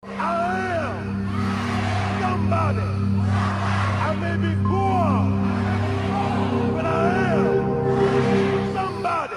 I am somebody. I may be poor, but I am somebody.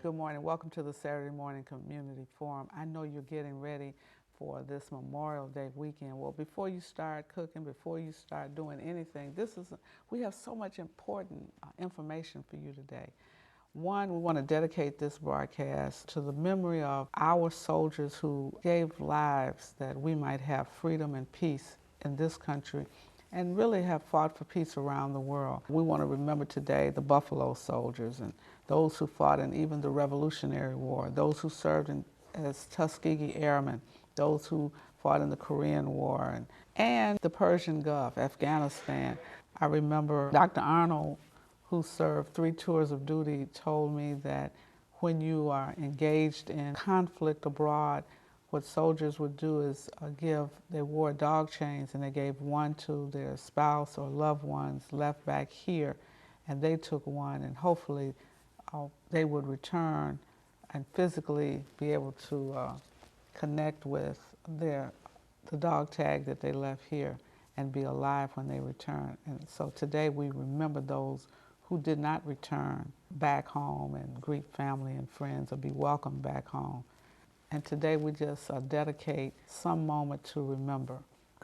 Good morning. Welcome to the Saturday Morning Community Forum. I know you're getting ready for this Memorial Day weekend. Well, before you start cooking, before you start doing anything, we have so much important information for you today. One, we want to dedicate this broadcast to the memory of our soldiers who gave lives that we might have freedom and peace in this country and really have fought for peace around the world. We want to remember today the Buffalo Soldiers and those who fought in even the Revolutionary War, those who served as Tuskegee Airmen, those who fought in the Korean War, and the Persian Gulf, Afghanistan. I remember Dr. Arnold, who served 3 tours of duty, told me that when you are engaged in conflict abroad, what soldiers would do is they wore dog chains and they gave one to their spouse or loved ones left back here, and they took one, and hopefully they would return and physically be able to connect with the dog tag that they left here and be alive when they return. And so today we remember those who did not return back home and greet family and friends or be welcomed back home. And today we just dedicate some moment to remember.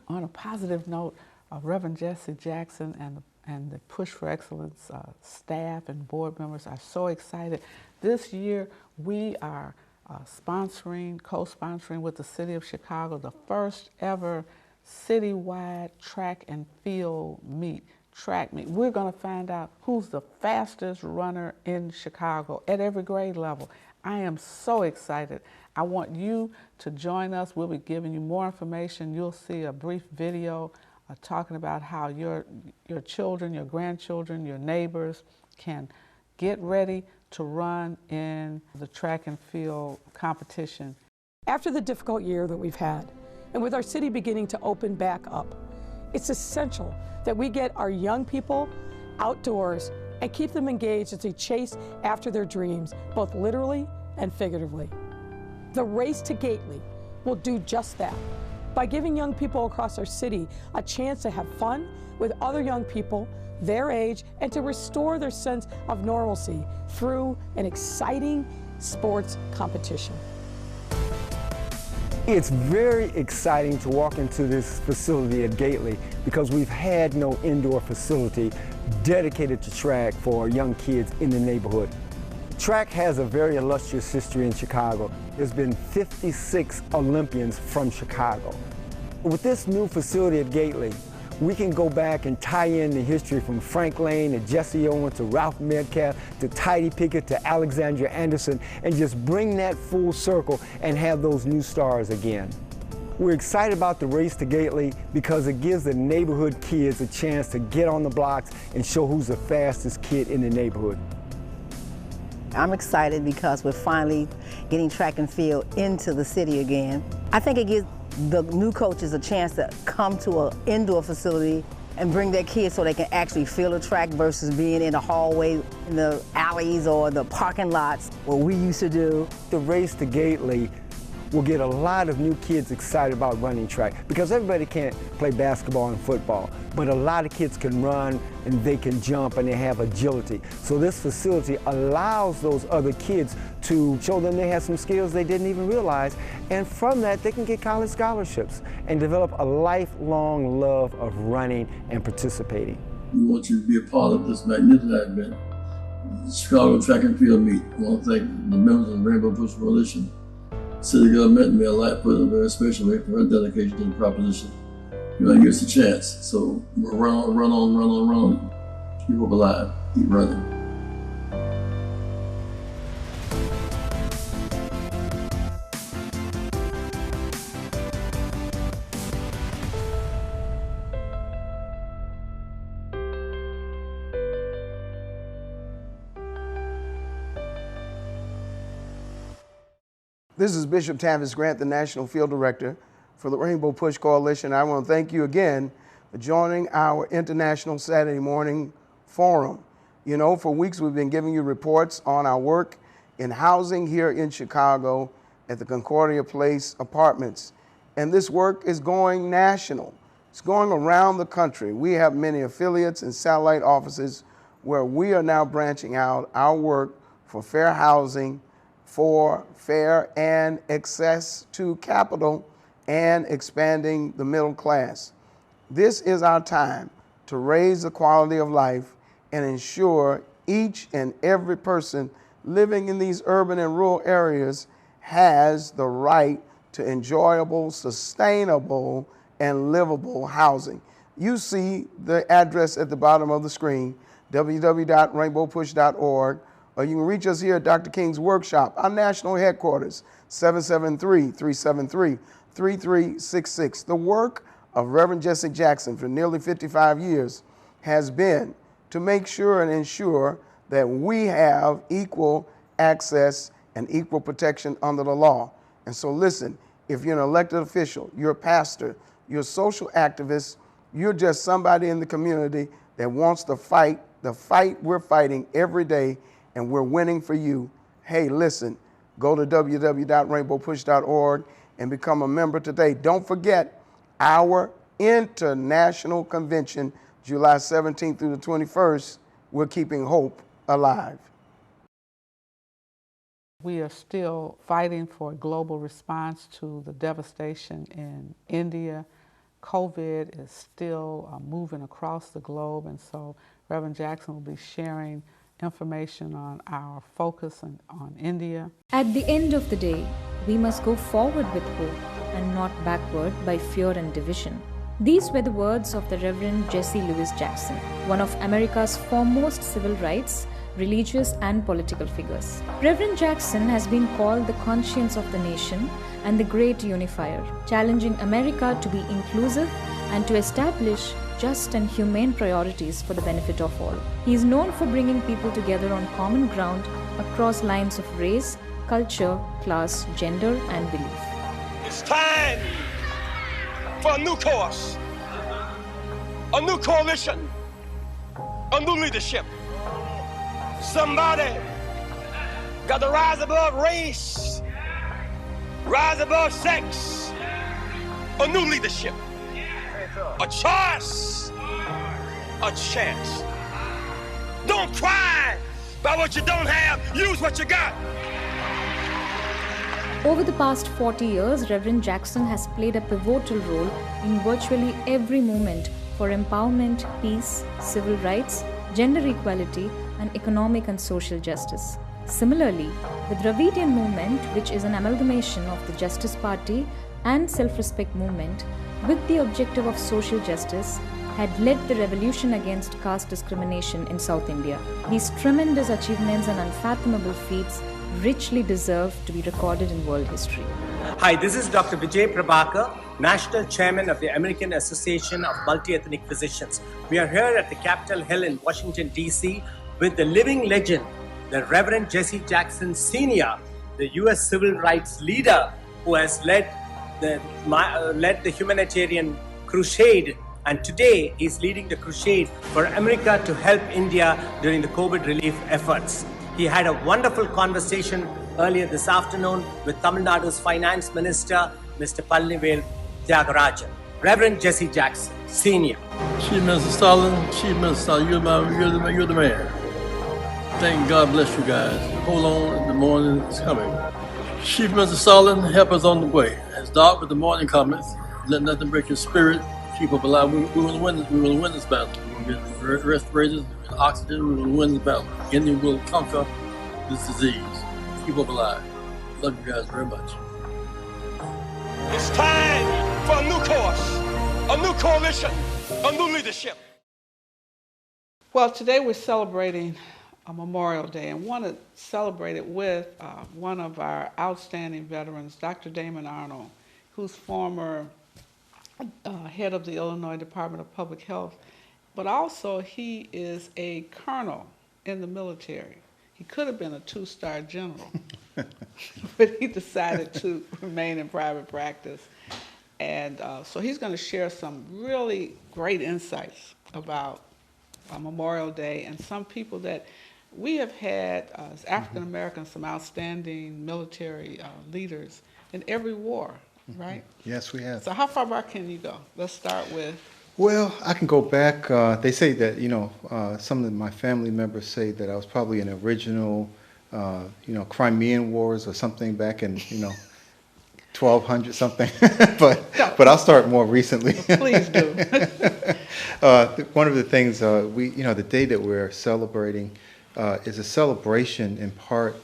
On a positive note, Reverend Jesse Jackson and the Push for Excellence staff and board members are so excited. This year we are co-sponsoring with the City of Chicago, the first ever citywide track and field track meet. We're going to find out who's the fastest runner in Chicago at every grade level. I am so excited. I want you to join us. We'll be giving you more information. You'll see a brief video talking about how your children, your grandchildren, your neighbors can get ready to run in the track and field competition. After the difficult year that we've had, and with our city beginning to open back up, it's essential that we get our young people outdoors and keep them engaged as they chase after their dreams, both literally and figuratively. The Race to Gately will do just that by giving young people across our city a chance to have fun with other young people their age and to restore their sense of normalcy through an exciting sports competition. It's very exciting to walk into this facility at Gately because we've had no indoor facility dedicated to track for young kids in the neighborhood. Track has a very illustrious history in Chicago. There's been 56 Olympians from Chicago. With this new facility at Gately, we can go back and tie in the history from Frank Lane to Jesse Owens to Ralph Metcalf to Tidy Pickett to Alexandria Anderson and just bring that full circle and have those new stars again. We're excited about the Race to Gately because it gives the neighborhood kids a chance to get on the blocks and show who's the fastest kid in the neighborhood. I'm excited because we're finally getting track and field into the city again. I think it gives the new coaches a chance to come to an indoor facility and bring their kids so they can actually feel the track versus being in the hallway, in the alleys or the parking lots, what we used to do. The Race to Gately will get a lot of new kids excited about running track because everybody can't play basketball and football, but a lot of kids can run and they can jump and they have agility. So this facility allows those other kids to show them they have some skills they didn't even realize, and from that they can get college scholarships and develop a lifelong love of running and participating. We want you to be a part of this magnificent event, the Chicago Track and Field Meet. I want to thank the members of the Rainbow Push Coalition, City government, and Mayor Lightfoot in a very special way for her dedication to the proposition. You know, here's the chance. So run on, run on, run on, run on. Keep hope alive. Keep running. This is Bishop Tavis Grant, the National Field Director for the Rainbow Push Coalition. I want to thank you again for joining our International Saturday Morning Forum. You know, for weeks we've been giving you reports on our work in housing here in Chicago at the Concordia Place Apartments. And this work is going national. It's going around the country. We have many affiliates and satellite offices where we are now branching out our work for fair housing, for fair and access to capital, and expanding the middle class. This is our time to raise the quality of life and ensure each and every person living in these urban and rural areas has the right to enjoyable, sustainable, and livable housing. You see the address at the bottom of the screen, www.rainbowpush.org, or you can reach us here at Dr. King's Workshop, our national headquarters, 773-373-3366. The work of Reverend Jesse Jackson for nearly 55 years has been to make sure and ensure that we have equal access and equal protection under the law. And so listen, if you're an elected official, you're a pastor, you're a social activist, you're just somebody in the community that wants to fight the fight we're fighting every day, and we're winning for you. Hey, listen, go to www.rainbowpush.org and become a member today. Don't forget our international convention, July 17th through the 21st. We're keeping hope alive. We are still fighting for a global response to the devastation in India. COVID is still moving across the globe, and so Reverend Jackson will be sharing information on our focus on India. At the end of the day, we must go forward with hope and not backward by fear and division. These were the words of the Reverend Jesse Louis Jackson, one of America's foremost civil rights, religious and political figures. Reverend Jackson has been called the conscience of the nation and the great unifier, challenging America to be inclusive and to establish just and humane priorities for the benefit of all. He is known for bringing people together on common ground across lines of race, culture, class, gender, and belief. It's time for a new course, a new coalition, a new leadership. Somebody got to rise above race, rise above sex, a new leadership. A choice, a chance. Don't cry about what you don't have. Use what you got. Over the past 40 years, Reverend Jackson has played a pivotal role in virtually every movement for empowerment, peace, civil rights, gender equality, and economic and social justice. Similarly, the Dravidian movement, which is an amalgamation of the Justice Party and Self-Respect movement, with the objective of social justice, had led the revolution against caste discrimination in South India. These tremendous achievements and unfathomable feats richly deserve to be recorded in world history. Hi, this is Dr. Vijay Prabhakar, National Chairman of the American Association of Multi-Ethnic Physicians. We are here at the Capitol Hill in Washington, D.C. with the living legend, the Reverend Jesse Jackson Sr., the U.S. civil rights leader who has led the humanitarian crusade, and today is leading the crusade for America to help India during the COVID relief efforts. He had a wonderful conversation earlier this afternoon with Tamil Nadu's Finance Minister, Mr. Palnivel Thiagarajan. Reverend Jesse Jackson, Sr. Chief Minister Stalin, you're the man. Thank God bless you guys. Hold on, the morning is coming. Chief Minister Stalin, help us on the way. It's dark, but the morning comes. Let nothing break your spirit. Keep up alive. We will win this. We will win this battle. We will get respirators, oxygen. We will win this battle. India will conquer this disease. Keep up alive. Love you guys very much. It's time for a new course, a new coalition, a new leadership. Well, today we're celebrating Memorial Day and want to celebrate it with one of our outstanding veterans, Dr. Damon Arnold, who's former head of the Illinois Department of Public Health, but also he is a colonel in the military. He could have been a two-star general, but he decided to remain in private practice. And so he's going to share some really great insights about Memorial Day and some people that we have had as African Americans, some outstanding military leaders in every war, right? Yes, we have. So how far back can you go? Let's start with. Well, I can go back. They say that, some of my family members say that I was probably in the original, Crimean Wars or something back in, 1200 something. but I'll start more recently. Please do. One of the things the day that we're celebrating is a celebration in part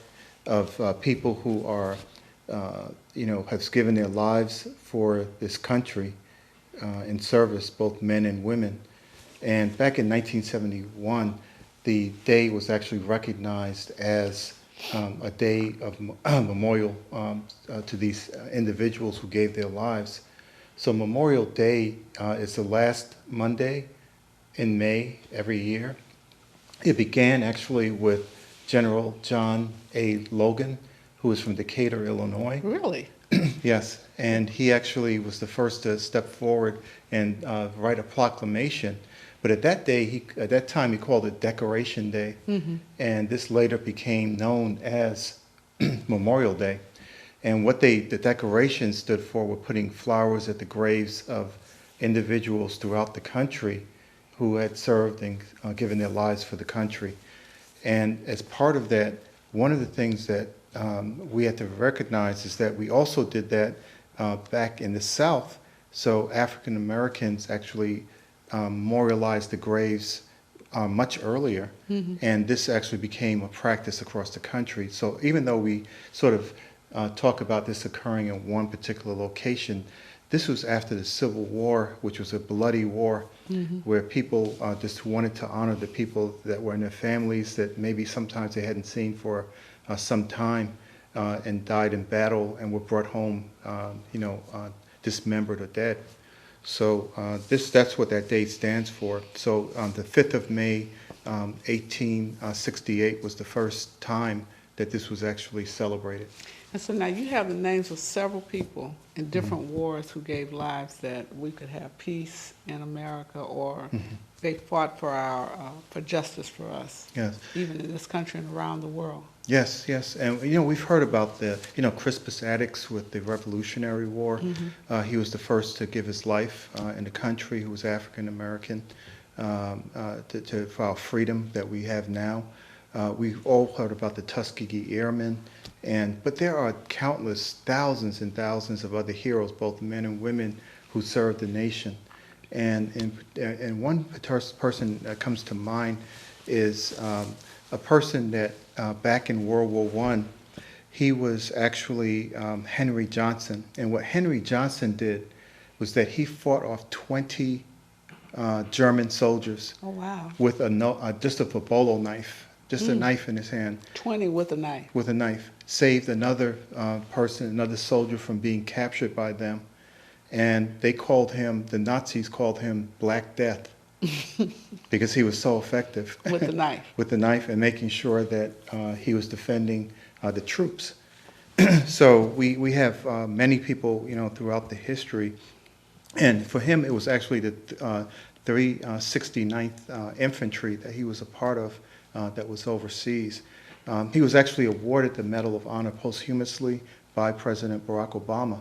of people who are, have given their lives for this country. In service, both men and women. And back in 1971, the day was actually recognized as a day of memorial to these individuals who gave their lives. So Memorial Day is the last Monday in May every year. It began actually with General John A. Logan, who was from Decatur, Illinois. Really? Yes, and he actually was the first to step forward and write a proclamation. But at that time, he called it Decoration Day, and this later became known as Memorial Day. And what the decoration stood for were putting flowers at the graves of individuals throughout the country who had served and given their lives for the country. And as part of that, one of the things that we had to recognize is that we also did that back in the South. So African Americans actually memorialized the graves much earlier, and this actually became a practice across the country. So even though we sort of talk about this occurring in one particular location, this was after the Civil War, which was a bloody war, where people just wanted to honor the people that were in their families that maybe sometimes they hadn't seen for some time and died in battle and were brought home, dismembered or dead. So that's what that date stands for. So the 5th of May, 1868 was the first time that this was actually celebrated. And so now you have the names of several people in different wars who gave lives that we could have peace in America, or they fought for justice for us, yes, even in this country and around the world. Yes, yes, and we've heard about the Crispus Attucks with the Revolutionary War. He was the first to give his life in the country, who was African American, for our freedom that we have now. We've all heard about the Tuskegee Airmen, but there are countless, thousands and thousands of other heroes, both men and women, who served the nation. And one person that comes to mind is a person that back in World War I, he was actually Henry Johnson. And what Henry Johnson did was that he fought off 20 German soldiers. Oh, wow. With just a bolo knife. Just a knife in his hand. 20 with a knife. With a knife. Saved another person, another soldier, from being captured by them. And the Nazis called him Black Death because he was so effective. With the knife. With the knife, and making sure that he was defending the troops. So we have many people, throughout the history. And for him, it was actually the 369th Infantry that he was a part of. That was overseas. He was actually awarded the Medal of Honor posthumously by President Barack Obama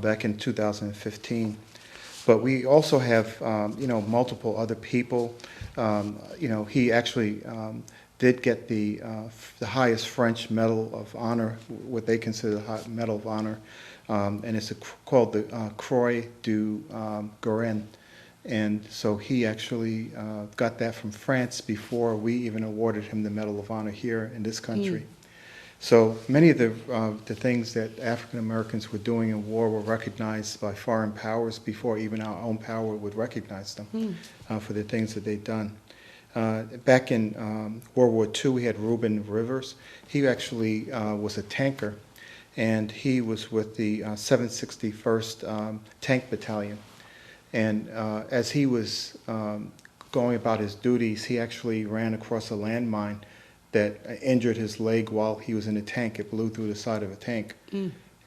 back in 2015. But we also have, multiple other people. He actually did get the highest French Medal of Honor, what they consider the Medal of Honor, and it's called the Croix du Garin. And so he actually got that from France before we even awarded him the Medal of Honor here in this country. So many of the things that African Americans were doing in war were recognized by foreign powers before even our own power would recognize them for the things that they'd done. Back in World War II, we had Reuben Rivers. He actually was a tanker, and he was with the 761st Tank Battalion. And as he was going about his duties, he actually ran across a landmine that injured his leg while he was in a tank. It blew through the side of a tank.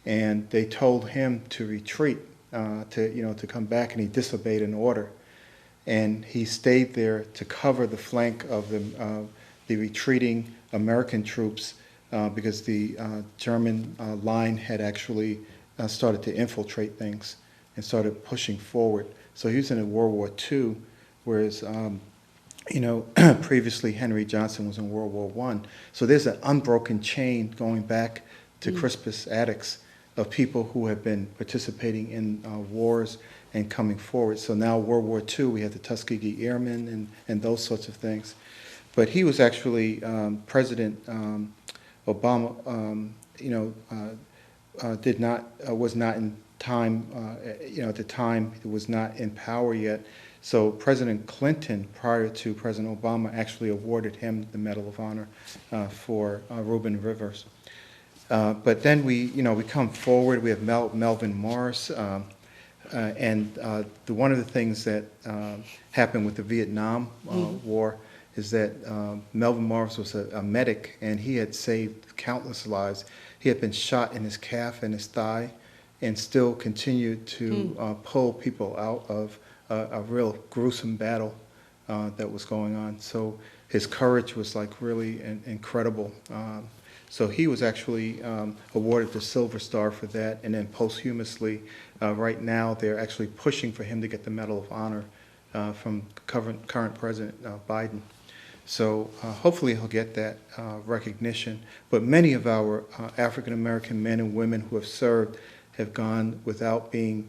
And they told him to retreat, to come back, and he disobeyed an order. And he stayed there to cover the flank of the retreating American troops because the German line had actually started to infiltrate things and started pushing forward. So he was in World War II, whereas previously Henry Johnson was in World War I. So there's an unbroken chain going back to Crispus Attucks of people who have been participating in wars and coming forward. So now World War II, we had the Tuskegee Airmen and those sorts of things. But he was actually, President Obama, was not in time, at the time, he was not in power yet. So President Clinton, prior to President Obama, actually awarded him the Medal of Honor for Reuben Rivers. But then we come forward. We have Melvin Morris, and one of the things that happened with the Vietnam War is that Melvin Morris was a medic, and he had saved countless lives. He had been shot in his calf and his thigh, and still continued to pull people out of a real gruesome battle that was going on. So his courage was like really incredible. So he was actually awarded the Silver Star for that, and then posthumously, right now they're actually pushing for him to get the Medal of Honor from current President Biden. So hopefully he'll get that recognition. But many of our African American men and women who have served have gone without being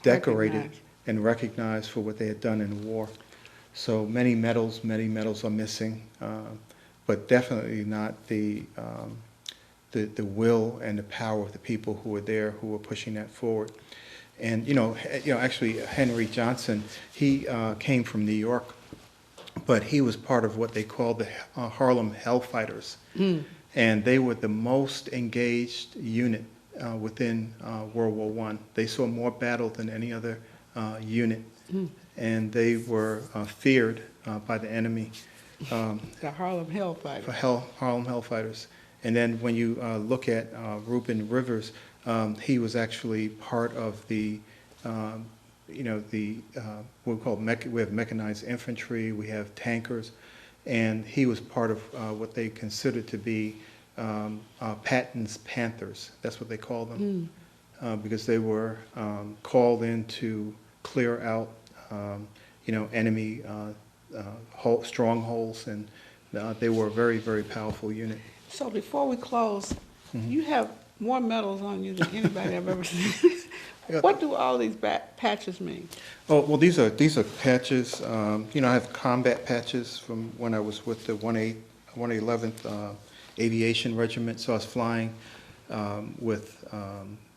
decorated and recognized for what they had done in the war. So many medals are missing, but definitely not the will and the power of the people who were there, who were pushing that forward. And actually Henry Johnson, he came from New York, but he was part of what they called the Harlem Hellfighters, and they were the most engaged unit within World War I. They saw more battle than any other unit, and they were feared by the enemy. The Harlem Hellfighters. Harlem Hellfighters. And then when you look at Reuben Rivers, he was actually part of the, what we call we have mechanized infantry, we have tankers, and he was part of what they considered to be Patton's Panthers. That's what they call them, because they were called in to clear out, enemy strongholds, and they were a very, very powerful unit. So before we close, you have more medals on you than anybody I've ever seen. What do all these patches mean? Oh, well, these are patches. I have combat patches from when I was with the 111th Aviation Regiment. So I was flying with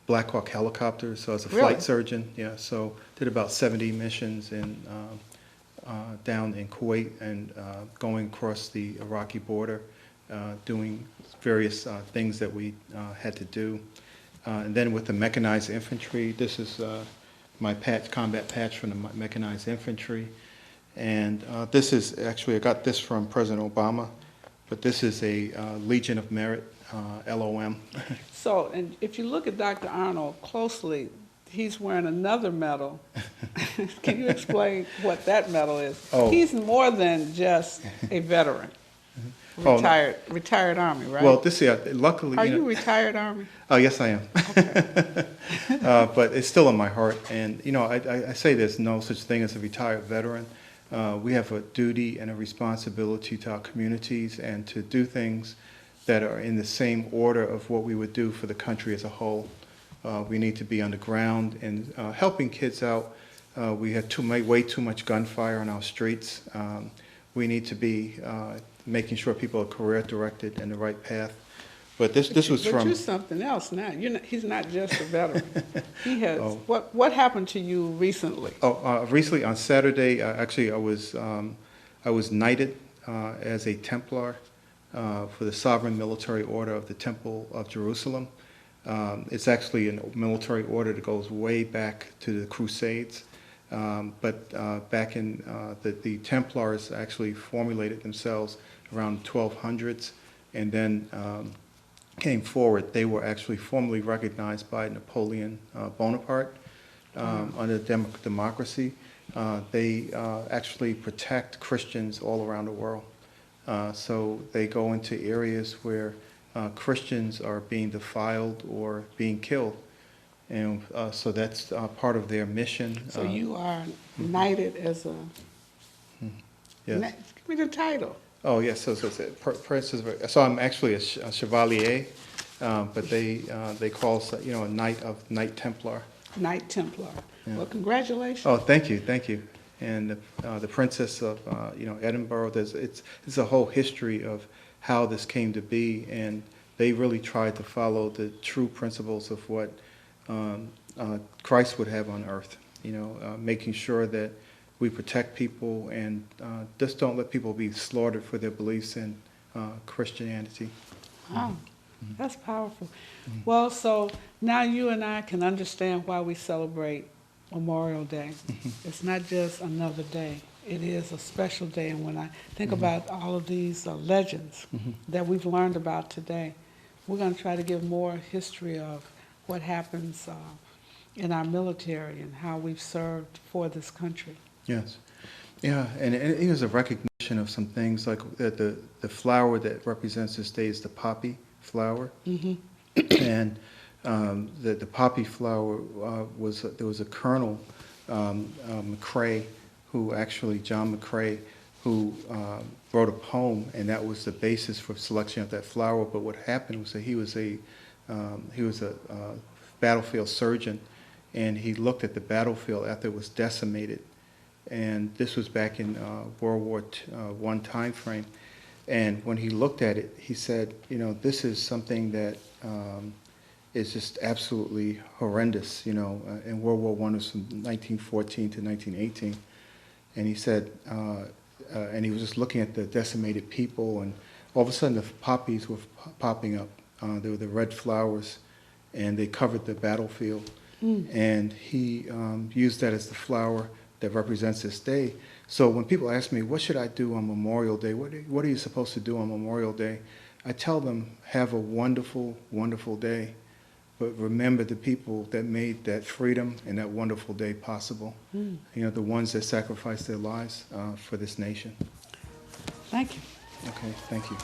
Black Hawk helicopters. So I was a flight surgeon. Yeah, so did about 70 missions down in Kuwait and going across the Iraqi border, doing various things that we had to do. And then with the mechanized infantry, this is my combat patch from the mechanized infantry. And this is actually, I got this from President Obama, but this is a Legion of Merit, LOM. So, and if you look at Dr. Arnold closely, he's wearing another medal. Can you explain what that medal is? Oh. He's more than just a veteran. Retired Army, right? Well, luckily... Are you retired Army? Oh, yes, I am. Okay. But it's still in my heart. And, I say there's no such thing as a retired veteran. We have a duty and a responsibility to our communities and to do things that are in the same order of what we would do for the country as a whole. We need to be on the ground and helping kids out. We have way too much gunfire on our streets. We need to be making sure people are career-directed and the right path. But this was But from. you're something else now. He's not just a veteran. He has. Oh. What happened to you recently? Recently on Saturday, actually, I was knighted as a Templar for the Sovereign Military Order of the Temple of Jerusalem. It's actually a military order that goes way back to the Crusades. But back in the Templars actually formulated themselves around 1200s, and then came forward. They were actually formally recognized by Napoleon Bonaparte under democracy. They actually protect Christians all around the world. So they go into areas where Christians are being defiled or being killed. And so that's part of their mission. So you are knighted as a. Yes. Give me the title. Oh yes, so I'm actually a chevalier, but they call us a Knight Templar. Knight Templar. Yeah. Well, congratulations. Oh, thank you. And the Princess of Edinburgh. It's a whole history of how this came to be, and they really tried to follow the true principles of what Christ would have on earth. Making sure that we protect people and just don't let people be slaughtered for their beliefs in Christianity. Wow, that's powerful. Well, so now you and I can understand why we celebrate Memorial Day. It's not just another day. It is a special day. And when I think about all of these legends that we've learned about today, we're going to try to give more history of what happens in our military and how we've served for this country. Yes. Yeah, and it is a recognition of some things, like the flower that represents this day is the poppy flower. And the poppy flower there was a Colonel McCrae, John McCrae, who wrote a poem, and that was the basis for selection of that flower. But what happened was that he was a battlefield surgeon, and he looked at the battlefield after it was decimated. And this was back in World War I time frame. And when he looked at it, he said, this is something that is just absolutely horrendous. And World War I was from 1914 to 1918. And he said, and he was just looking at the decimated people, and all of a sudden the poppies were popping up. They were the red flowers, and they covered the battlefield. And he used that as the flower that represents this day. So when people ask me, what should I do on Memorial Day? What are you supposed to do on Memorial Day? I tell them, have a wonderful, wonderful day. But remember the people that made that freedom and that wonderful day possible. The ones that sacrificed their lives for this nation. Thank you. Okay, thank you.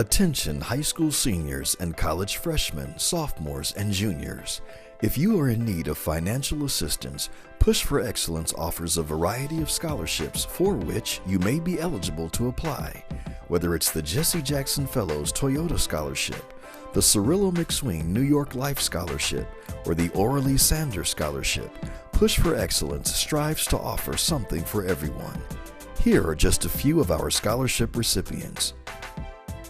Attention high school seniors and college freshmen, sophomores, and juniors. If you are in need of financial assistance, Push for Excellence offers a variety of scholarships for which you may be eligible to apply. Whether it's the Jesse Jackson Fellows Toyota Scholarship, the Cirillo McSween New York Life Scholarship, or the Oralee Sanders Scholarship, Push for Excellence strives to offer something for everyone. Here are just a few of our scholarship recipients.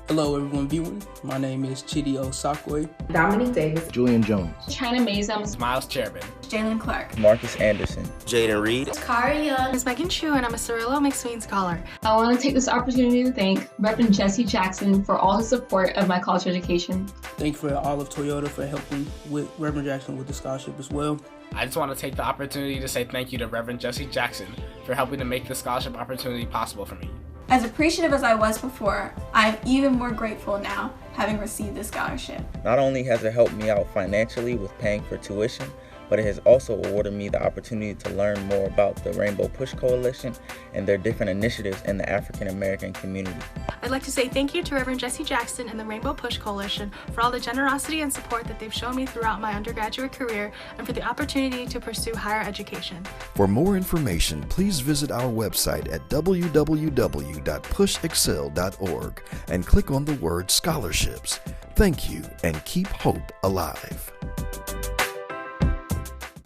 Hello everyone viewing, my name is Chidi Osakwe. Dominique Davis. Julian Jones. China Mazum. Miles Cherubin. Jalen Clark. Marcus Anderson. Jaden Reed. Kari Young. It's Megan Chu and I'm a Cirillo McSween Scholar. I want to take this opportunity to thank Reverend Jesse Jackson for all his support of my college education. Thank you for all of Toyota for helping with Reverend Jackson with the scholarship as well. I just want to take the opportunity to say thank you to Reverend Jesse Jackson for helping to make the scholarship opportunity possible for me. As appreciative as I was before, I'm even more grateful now having received this scholarship. Not only has it helped me out financially with paying for tuition, but it has also awarded me the opportunity to learn more about the Rainbow Push Coalition and their different initiatives in the African American community. I'd like to say thank you to Reverend Jesse Jackson and the Rainbow Push Coalition for all the generosity and support that they've shown me throughout my undergraduate career and for the opportunity to pursue higher education. For more information, please visit our website at www.pushexcel.org and click on the word scholarships. Thank you and keep hope alive.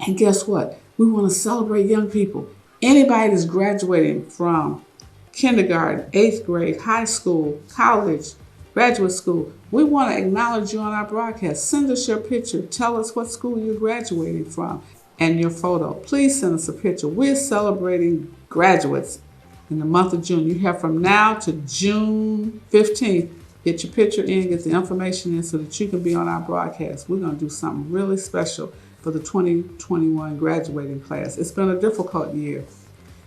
And guess what? We want to celebrate young people. Anybody that's graduating from kindergarten, 8th grade, high school, college, graduate school, we want to acknowledge you on our broadcast. Send us your picture. Tell us what school you're graduating from and your photo. Please send us a picture. We're celebrating graduates in the month of June. You have from now to June 15th. Get your picture in, get the information in so that you can be on our broadcast. We're going to do something really special for the 2021 graduating class. It's been a difficult year.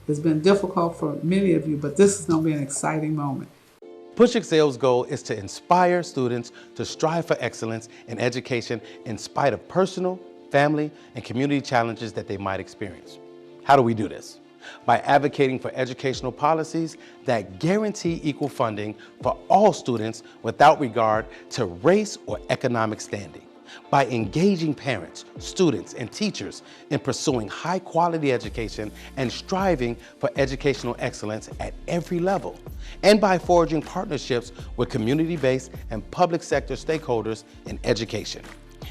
It's been difficult for many of you, but this is going to be an exciting moment. Push Excel's goal is to inspire students to strive for excellence in education in spite of personal, family, and community challenges that they might experience. How do we do this? By advocating for educational policies that guarantee equal funding for all students without regard to race or economic standing. By engaging parents, students, and teachers in pursuing high-quality education and striving for educational excellence at every level, and by forging partnerships with community-based and public sector stakeholders in education.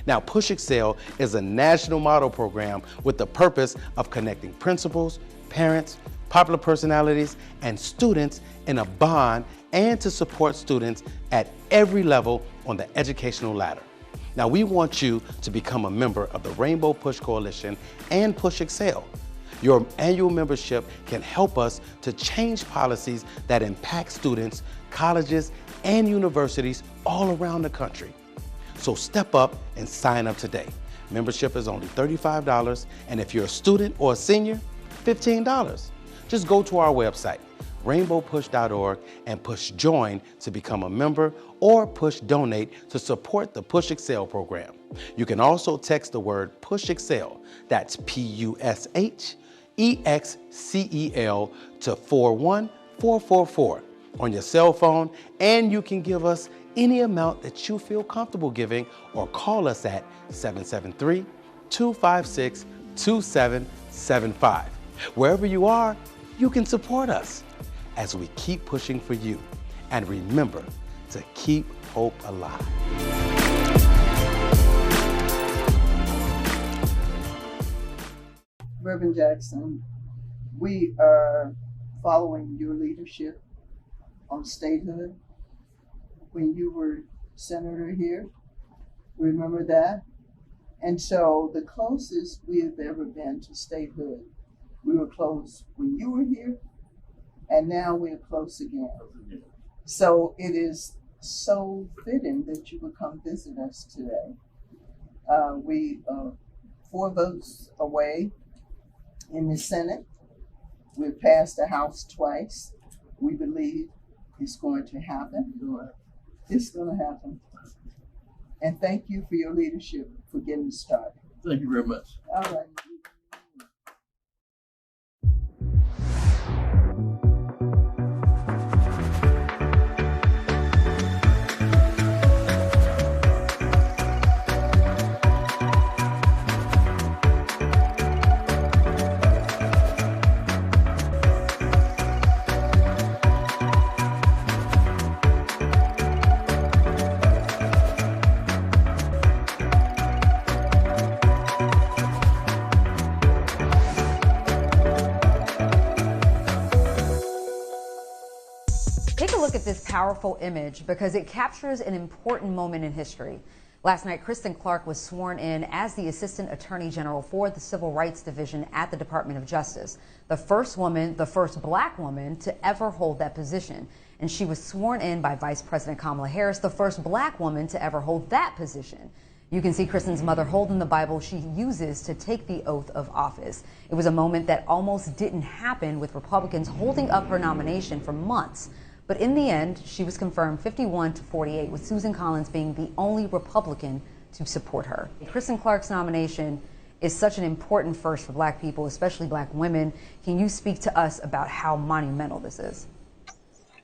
Now, Push Excel is a national model program with the purpose of connecting principals, parents, popular personalities, and students in a bond and to support students at every level on the educational ladder. Now, we want you to become a member of the Rainbow Push Coalition and Push Excel. Your annual membership can help us to change policies that impact students, colleges, and universities all around the country. So step up and sign up today. Membership is only $35, and if you're a student or a senior, $15. Just go to our website, rainbowpush.org, and push join to become a member or push donate to support the Push Excel program. You can also text the word Push Excel, that's PUSHEXCEL, to 41444 on your cell phone, and you can give us any amount that you feel comfortable giving or call us at 773-256-2775. Wherever you are, you can support us as we keep pushing for you. And remember to keep hope alive. Reverend Jackson, we are following your leadership on statehood. When you were senator here, remember that? And so the closest we have ever been to statehood, we were close when you were here, and now we're close again. So it is so fitting that you would come visit us today. We 4 votes away in the Senate. We've passed the House twice. We believe it's going to happen. It's going to happen. And thank you for your leadership for getting started. Thank you very much. All right. Take a look at this powerful image because it captures an important moment in history. Last night, Kristen Clarke was sworn in as the Assistant Attorney General for the Civil Rights Division at the Department of Justice. The first woman, the first black woman to ever hold that position. And she was sworn in by Vice President Kamala Harris, the first black woman to ever hold that position. You can see Kristen's mother holding the Bible she uses to take the oath of office. It was a moment that almost didn't happen, with Republicans holding up her nomination for months. But in the end, she was confirmed 51-48, with Susan Collins being the only Republican to support her. Kristen Clarke's nomination is such an important first for black people, especially black women. Can you speak to us about how monumental this is?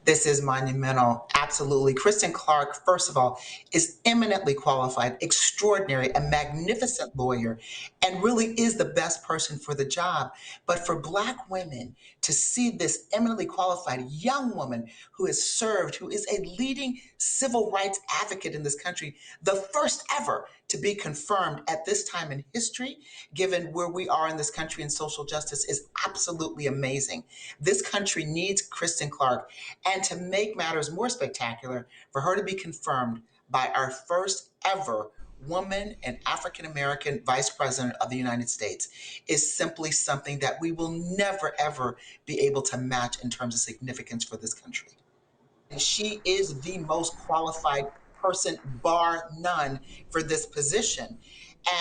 This is monumental, absolutely. Kristen Clarke, first of all, is eminently qualified, extraordinary, a magnificent lawyer, and really is the best person for the job. But for black women to see this eminently qualified young woman who has served, who is a leading civil rights advocate in this country, the first ever to be confirmed at this time in history, given where we are in this country in social justice, is absolutely amazing. This country needs Kristen Clarke. And to make matters more spectacular, for her to be confirmed by our first ever woman and African-American Vice President of the United States is simply something that we will never, ever be able to match in terms of significance for this country. And she is the most qualified person, bar none, for this position.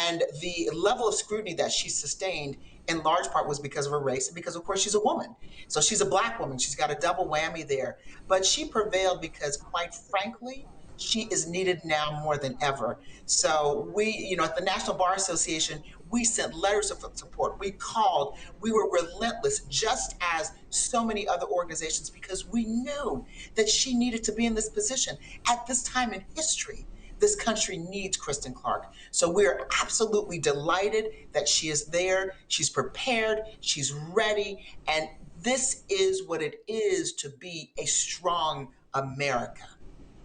And the level of scrutiny that she sustained in large part was because of her race and because, of course, she's a woman. So she's a black woman. She's got a double whammy there. But she prevailed because, quite frankly, she is needed now more than ever. So we, at the National Bar Association, we sent letters of support. We called. We were relentless, just as so many other organizations, because we knew that she needed to be in this position. At this time in history, this country needs Kristen Clarke. So we're absolutely delighted that she is there. She's prepared. She's ready. And this is what it is to be a strong America,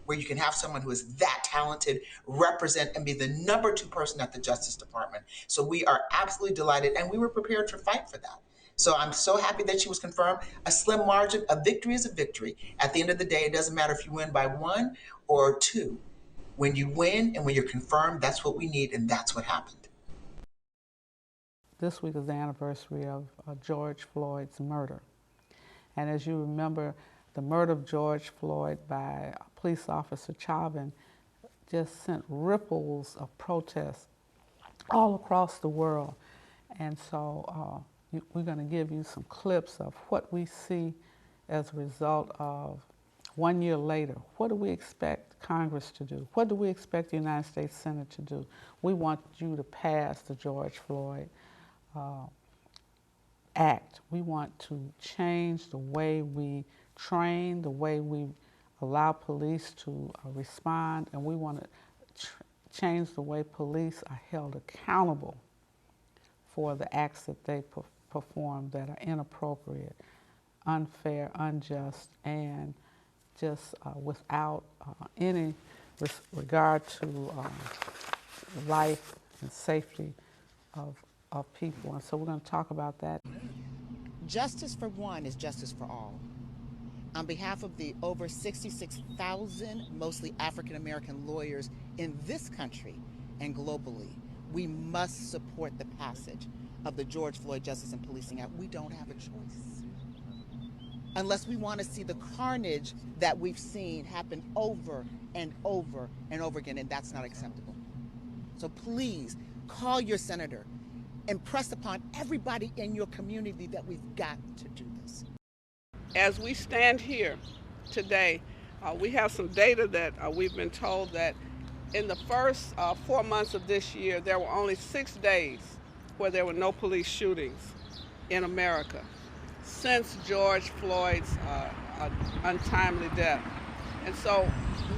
where you can have someone who is that talented represent and be the number 2 person at the Justice Department. So we are absolutely delighted, and we were prepared to fight for that. So I'm so happy that she was confirmed. A slim margin, a victory is a victory. At the end of the day, it doesn't matter if you win by 1 or 2. When you win and when you're confirmed, that's what we need, and that's what happened. This week is the anniversary of George Floyd's murder. And as you remember, the murder of George Floyd by police officer Chauvin just sent ripples of protest all across the world. And so we're going to give you some clips of what we see as a result of 1 year later. What do we expect Congress to do? What do we expect the United States Senate to do? We want you to pass the George Floyd Act. We want to change the way we train, the way we allow police to respond, and we want to change the way police are held accountable for the acts that they perform that are inappropriate, unfair, unjust, and just without any regard to life and safety of people. And so we're going to talk about that. Justice for one is justice for all. On behalf of the over 66,000 mostly African-American lawyers in this country and globally, we must support the passage of the George Floyd Justice and Policing Act. We don't have a choice. Unless we want to see the carnage that we've seen happen over and over and over again, and that's not acceptable. So please call your senator. Impress upon everybody in your community that we've got to do this. As we stand here today, we have some data that we've been told that in the first 4 months of this year, there were only 6 days where there were no police shootings in America since George Floyd's untimely death. And so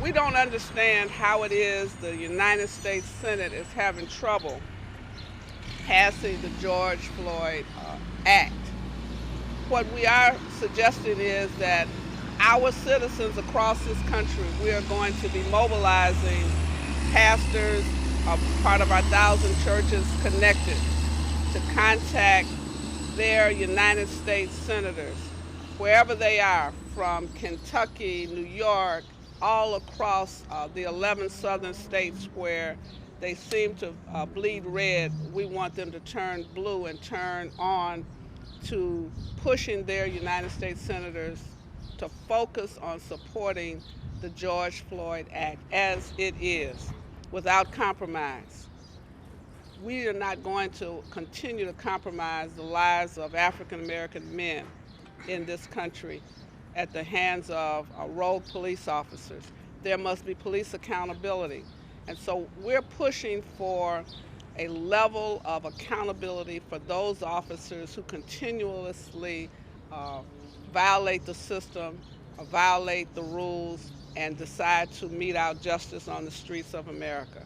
we don't understand how it is the United States Senate is having trouble passing the George Floyd Act. What we are suggesting is that our citizens across this country, we are going to be mobilizing pastors, part of our 1,000 churches connected, to contact their United States senators, wherever they are, from Kentucky, New York, all across the 11 southern states where they seem to bleed red. We want them to turn blue and turn on to pushing their United States senators to focus on supporting the George Floyd Act as it is, without compromise. We are not going to continue to compromise the lives of African American men in this country at the hands of rogue police officers. There must be police accountability. And so we're pushing for a level of accountability for those officers who continuously violate the system, violate the rules, and decide to mete out justice on the streets of America.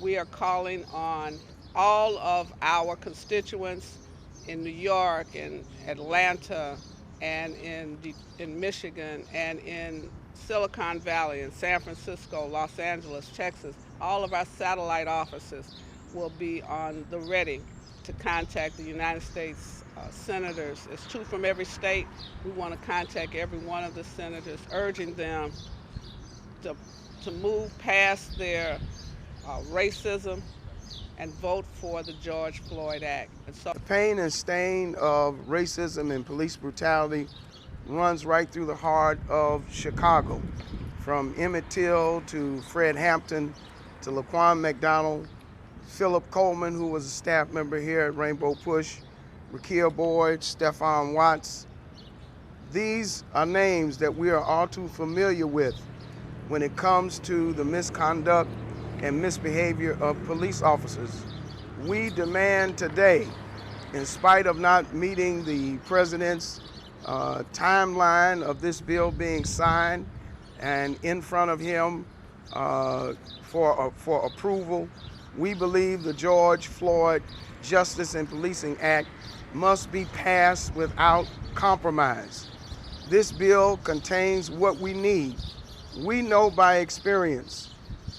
We are calling on all of our constituents in New York, in Atlanta, and in Michigan, and in Silicon Valley, in San Francisco, Los Angeles, Texas. All of our satellite offices will be on the ready to contact the United States senators. It's 2 from every state. We want to contact every one of the senators, urging them to move past their racism and vote for the George Floyd Act. And so the pain and stain of racism and police brutality runs right through the heart of Chicago, from Emmett Till to Fred Hampton to Laquan McDonald, Philip Coleman, who was a staff member here at Rainbow Push, Rekia Boyd, Stephon Watts. These are names that we are all too familiar with when it comes to the misconduct and misbehavior of police officers. We demand today, in spite of not meeting the president's timeline of this bill being signed and in front of him for approval, we believe the George Floyd Justice and Policing Act must be passed without compromise. This bill contains what we need. We know by experience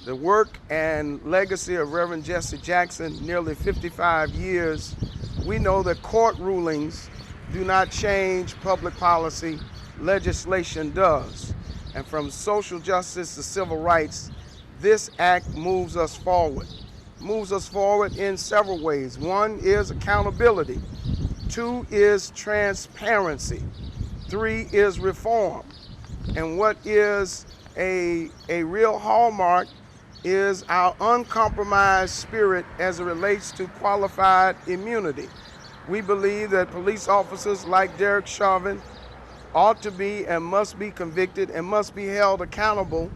the work and legacy of Reverend Jesse Jackson, nearly 55 years. We know that court rulings do not change public policy, legislation does. And from social justice to civil rights, this act moves us forward. Moves us forward in several ways. 1 is accountability. 2 is transparency. 3 is reform. And what is a real hallmark is our uncompromised spirit as it relates to qualified immunity. We believe that police officers like Derek Chauvin ought to be and must be convicted and must be held accountable,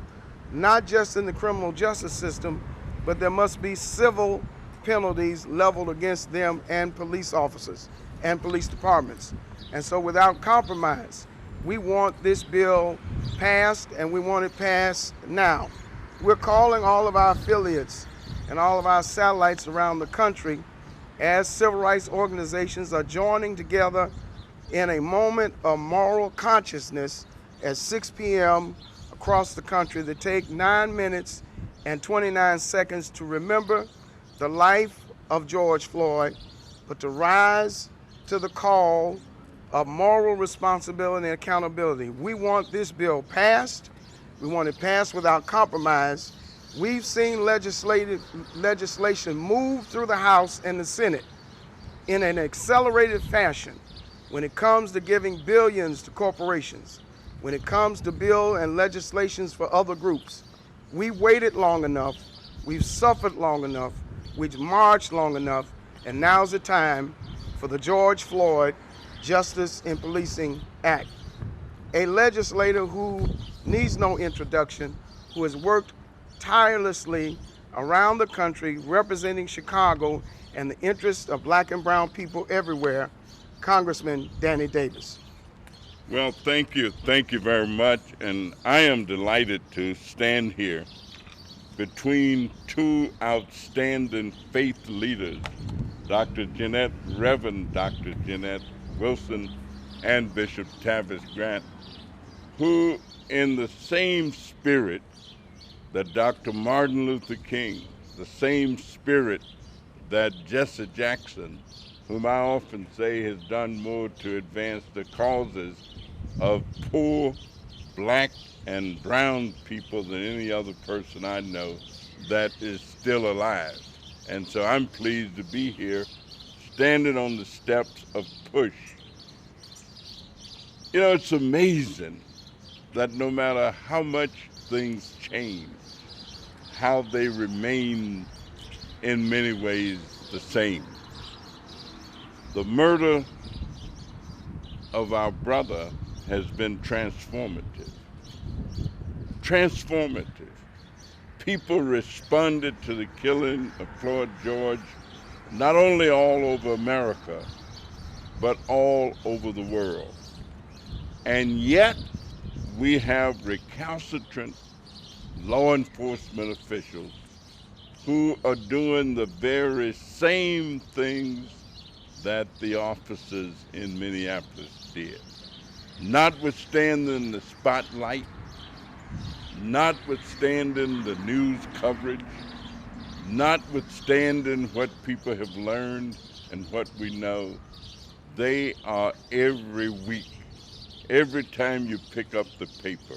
not just in the criminal justice system, but there must be civil penalties leveled against them and police officers and police departments. And so without compromise, we want this bill passed, and we want it passed now. We're calling all of our affiliates and all of our satellites around the country, as civil rights organizations are joining together in a moment of moral consciousness at 6 p.m. across the country, to take 9 minutes and 29 seconds to remember the life of George Floyd, but to rise to the call of moral responsibility and accountability. We want this bill passed. We want it passed without compromise. We've seen legislation move through the House and the Senate in an accelerated fashion when it comes to giving billions to corporations, when it comes to bill and legislations for other groups. We waited long enough, we've suffered long enough, we've marched long enough, and now's the time for the George Floyd Justice and Policing Act. A legislator who needs no introduction, who has worked tirelessly around the country representing Chicago and the interests of black and brown people everywhere, Congressman Danny Davis. Well, thank you very much, and I am delighted to stand here between 2 outstanding faith leaders, Reverend Dr. Jeanette Wilson and Bishop Tavis Grant, who, in the same spirit that Dr. Martin Luther King, the same spirit that Jesse Jackson, whom I often say has done more to advance the causes of poor black and brown people than any other person I know that is still alive. And so I'm pleased to be here standing on the steps of PUSH. You know, it's amazing that no matter how much things change, how they remain in many ways the same. The murder of our brother has been transformative. Transformative. People responded to the killing of Floyd George, not only all over America, but all over the world. And yet, we have recalcitrant law enforcement officials who are doing the very same things that the officers in Minneapolis did. Notwithstanding the spotlight, notwithstanding the news coverage, notwithstanding what people have learned and what we know, they are every week. Every time you pick up the paper,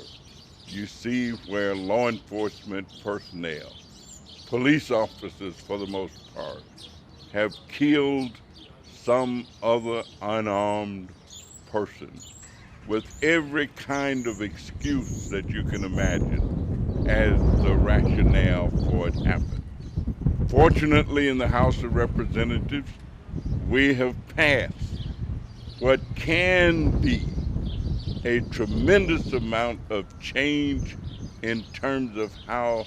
you see where law enforcement personnel, police officers for the most part, have killed some other unarmed person with every kind of excuse that you can imagine as the rationale for it happened. Fortunately, in the House of Representatives, we have passed what can be a tremendous amount of change in terms of how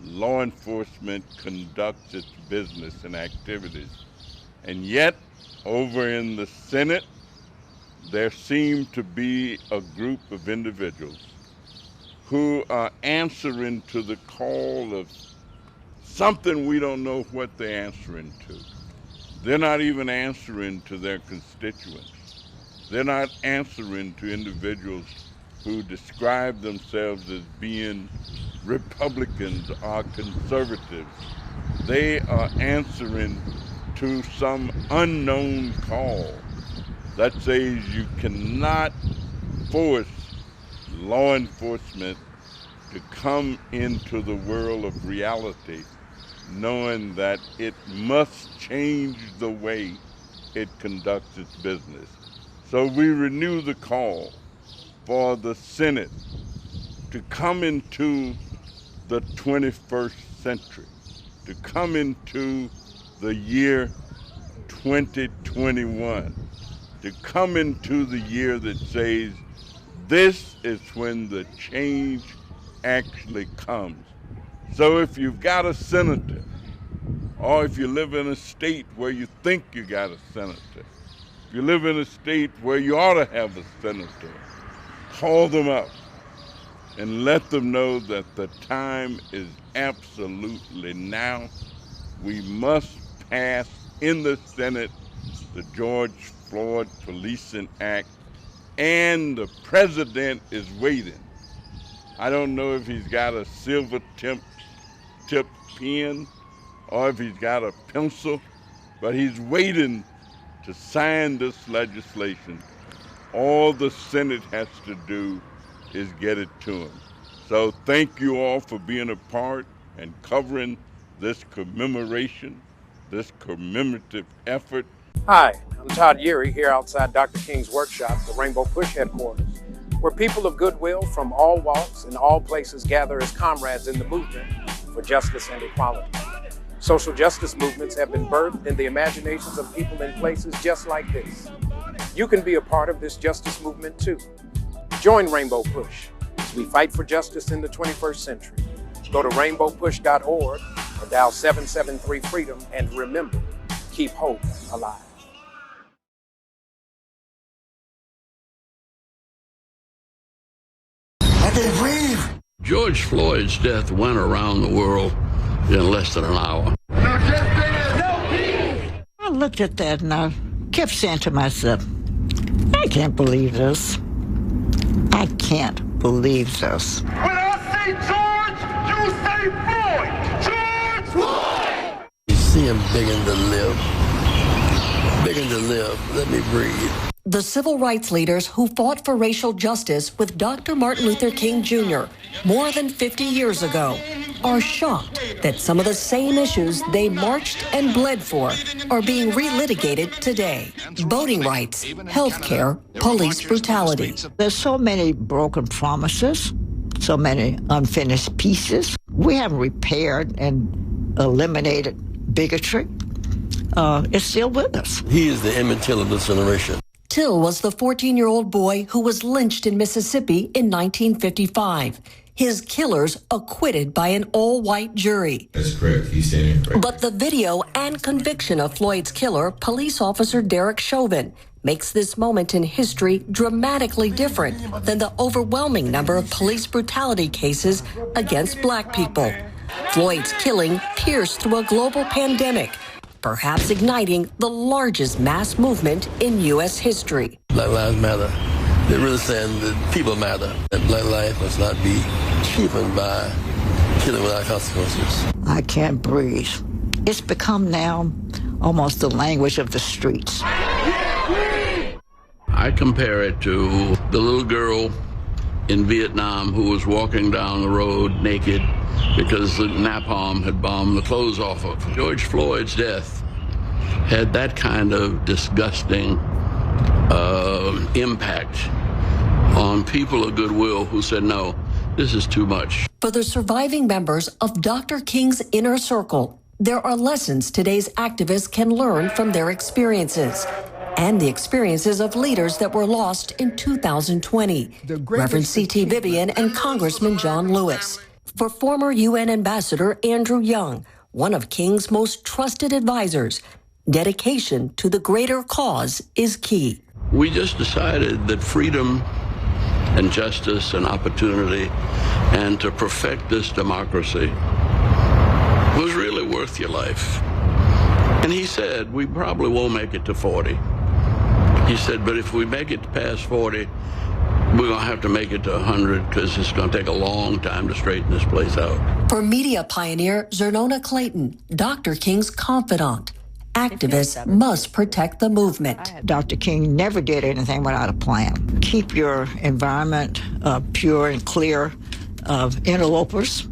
law enforcement conducts its business and activities. And yet, over in the Senate, there seem to be a group of individuals who are answering to the call of something we don't know what they're answering to. They're not even answering to their constituents. They're not answering to individuals who describe themselves as being Republicans or conservatives. They are answering to some unknown call that says you cannot force law enforcement to come into the world of reality knowing that it must change the way it conducts its business. So we renew the call for the Senate to come into the 21st century, to come into the year 2021, to come into the year that says this is when the change actually comes. So if you've got a senator, or if you live in a state where you think you got a senator, if you live in a state where you ought to have a senator, call them up and let them know that the time is absolutely now. We must pass in the Senate the George Floyd Policing Act, and the president is waiting. I don't know if he's got a silver tip pen or if he's got a pencil, but he's waiting to sign this legislation. All the Senate has to do is get it to him. So thank you all for being a part and covering this commemoration, this commemorative effort. Hi, I'm Todd Yeary here outside Dr. King's workshop, the Rainbow Push headquarters, where people of goodwill from all walks and all places gather as comrades in the movement for justice and equality. Social justice movements have been birthed in the imaginations of people in places just like this. You can be a part of this justice movement too. Join Rainbow Push as we fight for justice in the 21st century. Go to rainbowpush.org or dial 773-FREEDOM and remember, keep hope alive. I can't breathe. George Floyd's death went around the world in less than an hour. I looked at that and I kept saying to myself, I can't believe this. I can't believe this. When I say George, you say Floyd. George Floyd! You see him begging to live. Begging to live. Let me breathe. The civil rights leaders who fought for racial justice with Dr. Martin Luther King Jr. more than 50 years ago are shocked that some of the same issues they marched and bled for are being relitigated today. Voting rights, health care, police brutality. There's so many broken promises, so many unfinished pieces. We haven't repaired and eliminated bigotry. It's still with us. He is the Emmett Till of this generation. Till was the 14-year-old boy who was lynched in Mississippi in 1955. His killers acquitted by an all-white jury. That's correct. He's standing correct. But the video and conviction of Floyd's killer, police officer Derek Chauvin, makes this moment in history dramatically different than the overwhelming number of police brutality cases against black people. Floyd's killing pierced through a global pandemic, perhaps igniting the largest mass movement in U.S. history. Black Lives Matter. They're really saying that people matter, that black life must not be cheapened by killing without consequences. I can't breathe. It's become now almost the language of the streets. I compare it to the little girl in Vietnam who was walking down the road naked because the napalm had bombed the clothes off of her. George Floyd's death had that kind of disgusting impact on people of goodwill who said, no, this is too much. For the surviving members of Dr. King's inner circle, there are lessons today's activists can learn from their experiences and the experiences of leaders that were lost in 2020. Reverend C.T. Vivian and Congressman John Lewis. For former UN Ambassador Andrew Young, one of King's most trusted advisors, dedication to the greater cause is key. We just decided that freedom and justice and opportunity and to perfect this democracy was really worth your life. And he said, we probably won't make it to 40. He said, but if we make it past 40, we're going to have to make it to 100 because it's going to take a long time to straighten this place out. For media pioneer Zernona Clayton, Dr. King's confidant, activists must protect the movement. Dr. King never did anything without a plan. Keep your environment pure and clear of interlopers,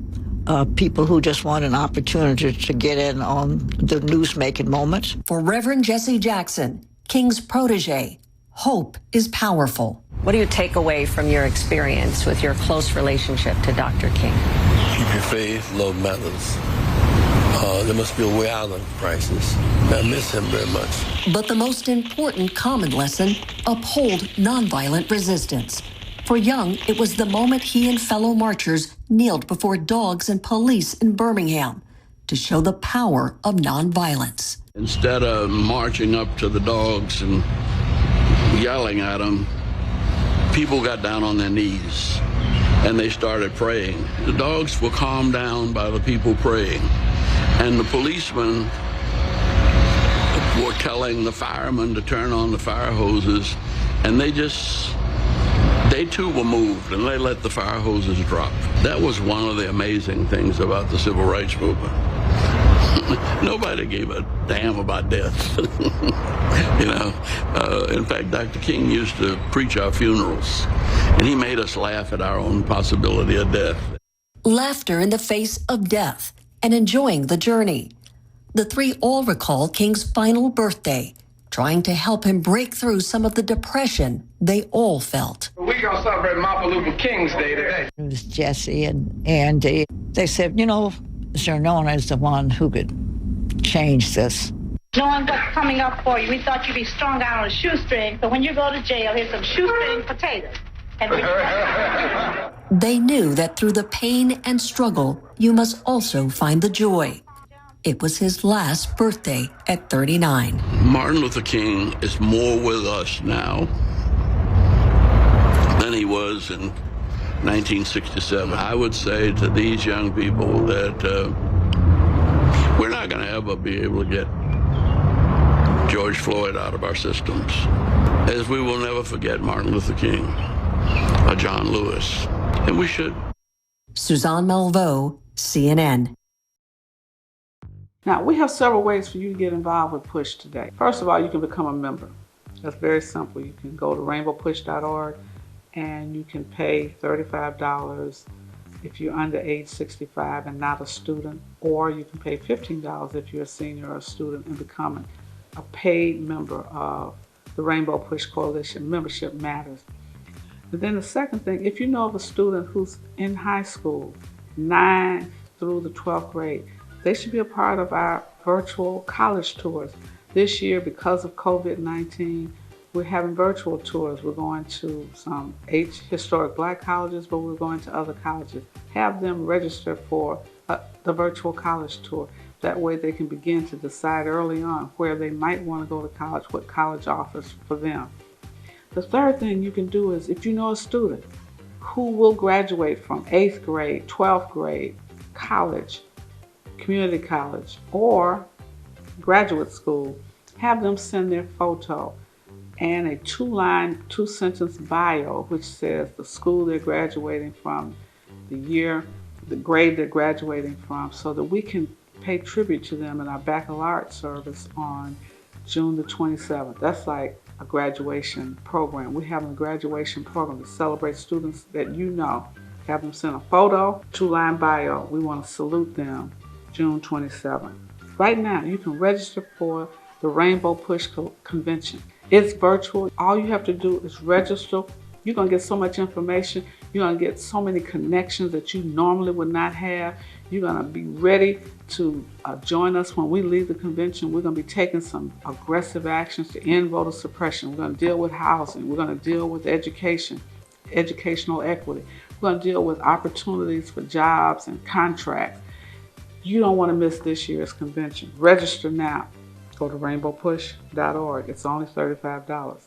people who just want an opportunity to get in on the news-making moment. For Reverend Jesse Jackson, King's protege, hope is powerful. What do you take away from your experience with your close relationship to Dr. King? Keep your faith, love matters. There must be a way out of the crisis. I miss him very much. But the most important common lesson, uphold nonviolent resistance. For Young, it was the moment he and fellow marchers kneeled before dogs and police in Birmingham to show the power of nonviolence. Instead of marching up to the dogs and yelling at them, people got down on their knees and they started praying. The dogs were calmed down by the people praying. And the policemen were telling the firemen to turn on the fire hoses, and they too were moved, and they let the fire hoses drop. That was one of the amazing things about the civil rights movement. Nobody gave a damn about death. You know, in fact, Dr. King used to preach our funerals, and he made us laugh at our own possibility of death. Laughter in the face of death and enjoying the journey. The three all recall King's final birthday, trying to help him break through some of the depression they all felt. We're going to celebrate Martin Luther King's Day today. It was Jesse and Andy. They said, you know, Zernona is the one who could change this. Knowing what's coming up for you, we thought you'd be strung out on a shoestring, so when you go to jail, here's some shoestring potatoes. They knew that through the pain and struggle, you must also find the joy. It was his last birthday at 39. Martin Luther King is more with us now than he was in 1967. I would say to these young people that we're not going to ever be able to get George Floyd out of our systems, as we will never forget Martin Luther King or John Lewis, and we should. Suzanne Malveaux, CNN. Now, we have several ways for you to get involved with PUSH today. First of all, you can become a member. That's very simple. You can go to rainbowpush.org and you can pay $35 if you're under age 65 and not a student, or you can pay $15 if you're a senior or a student and become a paid member of the Rainbow Push Coalition. Membership matters. And then the second thing, if you know of a student who's in high school, 9th through the 12th grade, they should be a part of our virtual college tours. This year, because of COVID-19, we're having virtual tours. We're going to some 8 historic Black colleges, but we're going to other colleges. Have them register for the virtual college tour. That way they can begin to decide early on where they might want to go to college, what college offers for them. The third thing you can do is, if you know a student who will graduate from 8th grade, 12th grade, college, community college, or graduate school, have them send their photo and a 2-line, 2-sentence bio, which says the school they're graduating from, the year, the grade they're graduating from, so that we can pay tribute to them in our baccalaureate service on June the 27th. That's like a graduation program. We're having a graduation program to celebrate students that you know. Have them send a photo, 2-line bio. We want to salute them June 27th. Right now, you can register for the Rainbow Push Convention. It's virtual. All you have to do is register. You're going to get so much information. You're going to get so many connections that you normally would not have. You're going to be ready to join us when we leave the convention. We're going to be taking some aggressive actions to end voter suppression. We're going to deal with housing. We're going to deal with education, educational equity. We're going to deal with opportunities for jobs and contracts. You don't want to miss this year's convention. Register now. Go to rainbowpush.org. It's only $35.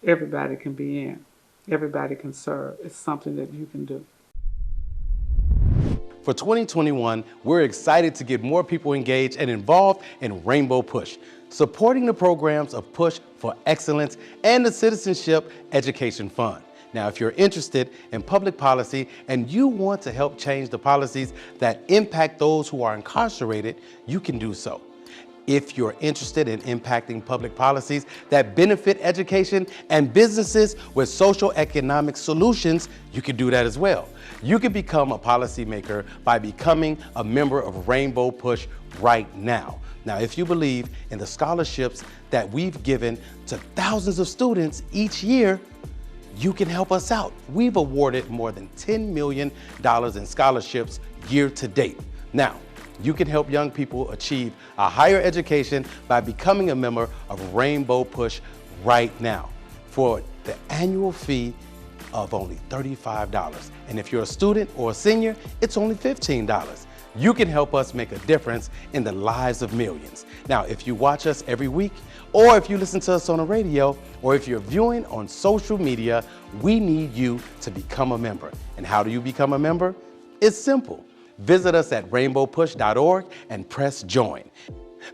Everybody can be in. Everybody can serve. It's something that you can do. For 2021, we're excited to get more people engaged and involved in Rainbow Push, supporting the programs of Push for Excellence and the Citizenship Education Fund. Now, if you're interested in public policy and you want to help change the policies that impact those who are incarcerated, you can do so. If you're interested in impacting public policies that benefit education and businesses with social economic solutions, you can do that as well. You can become a policymaker by becoming a member of Rainbow Push right now. Now, if you believe in the scholarships that we've given to thousands of students each year, you can help us out. We've awarded more than $10 million in scholarships year to date. Now, you can help young people achieve a higher education by becoming a member of Rainbow Push right now for the annual fee of only $35. And if you're a student or a senior, it's only $15. You can help us make a difference in the lives of millions. Now, if you watch us every week, or if you listen to us on the radio, or if you're viewing on social media, we need you to become a member. And how do you become a member? It's simple. Visit us at rainbowpush.org and press join.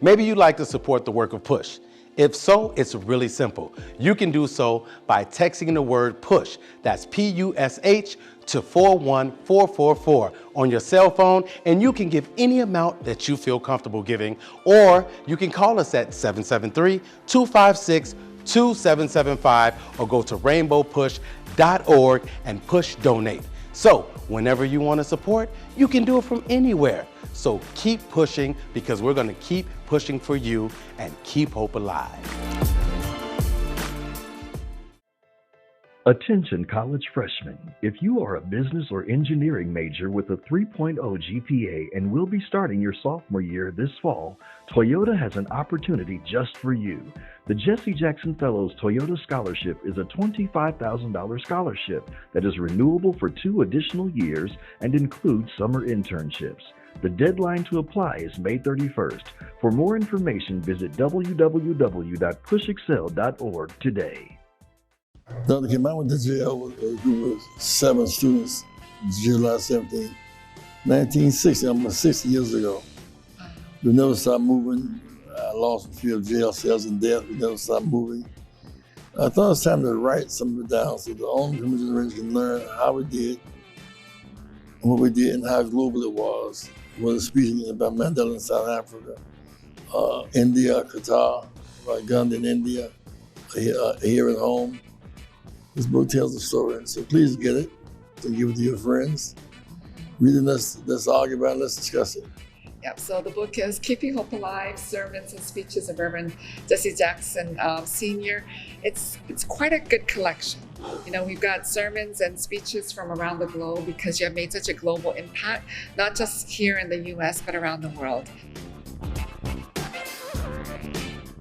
Maybe you'd like to support the work of Push. If so, it's really simple. You can do so by texting the word PUSH, that's P-U-S-H, to 41444 on your cell phone, and you can give any amount that you feel comfortable giving, or you can call us at 773-256-2775 or go to rainbowpush.org and push donate. So whenever you want to support, you can do it from anywhere. So keep pushing, because we're going to keep pushing for you and keep hope alive. Attention college freshmen. If you are a business or engineering major with a 3.0 GPA and will be starting your sophomore year this fall, Toyota has an opportunity just for you. The Jesse Jackson Fellows Toyota Scholarship is a $25,000 scholarship that is renewable for 2 additional years and includes summer internships. The deadline to apply is May 31st. For more information, visit www.pushexcel.org today. Dr. Kim, I went to jail with a group of 7 students, July 17, 1960, almost 60 years ago. We never stopped moving. I lost a few jail cells and death. We never stopped moving. I thought it was time to write some of it down so the older generation can learn how we did, and what we did, and how global it was. Whether speaking about Mandela in South Africa, India, Qatar, about Gandhi in India, here at home. This book tells the story, so please get it and give it to your friends. Read it, let's argue about it, let's discuss it. Yep, so the book is Keeping Hope Alive, Sermons and Speeches of Reverend Jesse Jackson Sr. It's quite a good collection. You know, we've got sermons and speeches from around the globe because you have made such a global impact, not just here in the U.S., but around the world.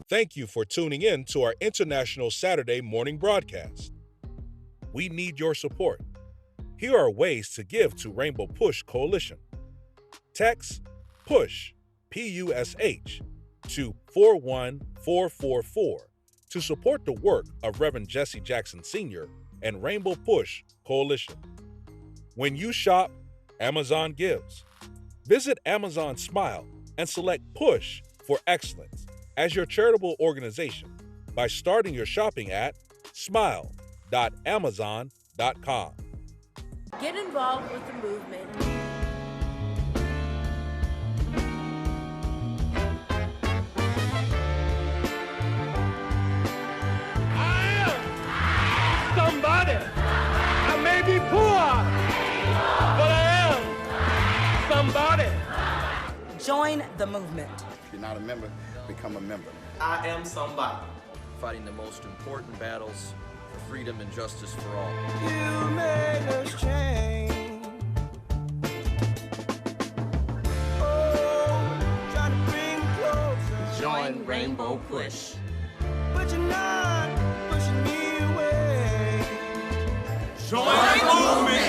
Thank you for tuning in to our International Saturday morning broadcast. We need your support. Here are ways to give to Rainbow Push Coalition. Text PUSH, P-U-S-H, to 41444 to support the work of Reverend Jesse Jackson Sr. and Rainbow Push Coalition. When you shop, Amazon gives. Visit Amazon Smile and select Push for Excellence as your charitable organization by starting your shopping at smile.amazon.com. Get involved with the movement. Somebody. I may be poor, but I am somebody. Join the movement. If you're not a member, become a member. I am somebody. Fighting the most important battles for freedom and justice for all. You made us change. Oh, trying to bring closer. Join Rainbow Push. But you're not pushing me away. Join the movement.